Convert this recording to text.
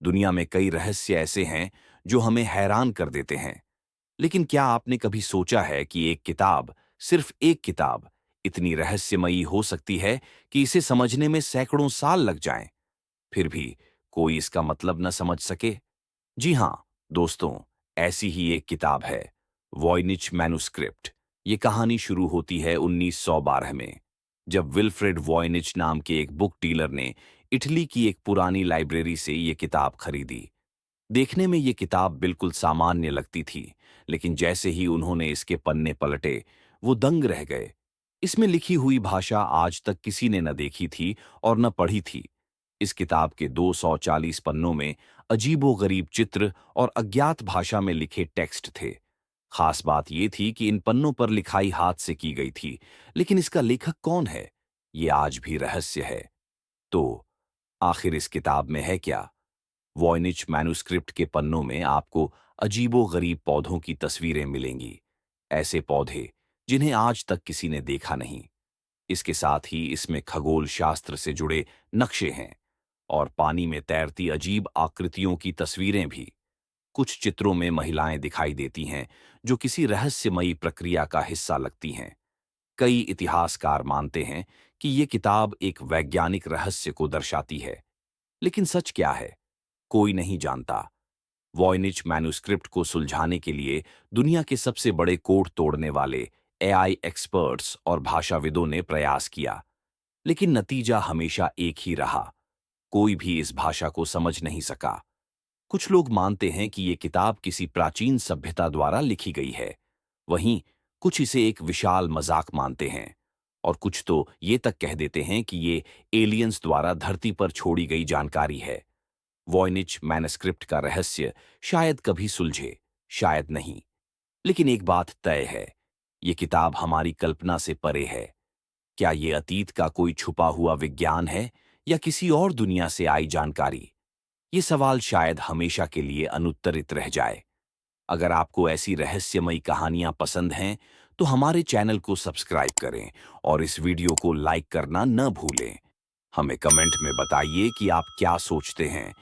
दुनिया में कई रहस्य ऐसे हैं जो हमें हैरान कर देते हैं। लेकिन क्या आपने कभी सोचा है कि एक किताब, सिर्फ एक किताब, इतनी रहस्यमयी हो सकती है कि इसे समझने में सैकड़ों साल लग जाएं, फिर भी कोई इसका मतलब न समझ सके? जी हाँ, दोस्तों, ऐसी ही एक किताब है, वॉयनिच मैन्युस्क्रिप्ट। ये कहानी शुरू होती है 1912 में, जब विल्फ्रेड वॉयनिच नाम के एक बुक डीलर ने इटली की एक पुरानी लाइब्रेरी से ये किताब खरीदी। देखने में ये किताब बिल्कुल सामान्य लगती थी, लेकिन जैसे ही उन्होंने इसके पन्ने पलटे, वो दंग रह गए। इसमें लिखी हुई भाषा आज तक किसी ने न देखी थी और न पढ़ी थी। इस किताब के 240 पन्नों में अजीबो-गरीब चित्र और अज्ञात भाषा में लिखे टेक्स्ट थे। खास बात ये थी कि इन पन्नों पर लिखाई हाथ से की गई थी, लेकिन इसका लेखक कौन है, ये आज भी रहस्य है। तो आखिर इस किताब में है क्या? वॉयनिच मैन्युस्क्रिप्ट के पन्नों में आपको अजीबो-गरीब पौधों की तस्वीरें मिलेंगी। ऐसे पौधे जिन्हें आज तक किसी ने देखा नहीं। इसके साथ ही इसमें खगोल शास्त्र से जुड़े नक्शे हैं और पानी में तैरती अजीब आकृतियों की तस्वीरें भी। कुछ चित्रों में महिलाएं दिखाई देती हैं जो किसी रहस्यमयी प्रक्रिया का हिस्सा लगती हैं। कई इतिहासकार मानते हैं कि ये किताब एक वैज्ञानिक रहस्य को दर्शाती है। लेकिन सच क्या है, कोई नहीं जानता। वॉयनिच मैन्युस्क्रिप्ट को सुलझाने के लिए दुनिया के सबसे बड़े कोड तोड़ने वाले एआई एक्सपर्ट्स और भाषाविदों ने प्रयास किया, लेकिन नतीजा हमेशा एक ही रहा। कोई भी इस भाषा को समझ नहीं सका। कुछ लोग मानते हैं कि ये किताब किसी प्राचीन सभ्यता द्वारा लिखी गई है। वहीं कुछ इसे एक विशाल मजाक मानते हैं और कुछ तो ये तक कह देते हैं कि ये एलियंस द्वारा धरती पर छोड़ी गई जानकारी है। वॉयनिच मैन्युस्क्रिप्ट का रहस्य शायद कभी सुलझे, शायद नहीं। लेकिन एक बात तय है, ये किताब हमारी कल्पना से परे है। क्या ये अतीत का कोई छुपा हुआ विज्ञान है या किसी और दुनिया से आई जानकारी? ये सवाल शायद हमेशा के लिए अनुत्तरित रह जाए। अगर आपको ऐसी रहस्यमयी कहानियां पसंद हैं, तो हमारे चैनल को सब्सक्राइब करें और इस वीडियो को लाइक करना न भूलें। हमें कमेंट में बताइए कि आप क्या सोचते हैं।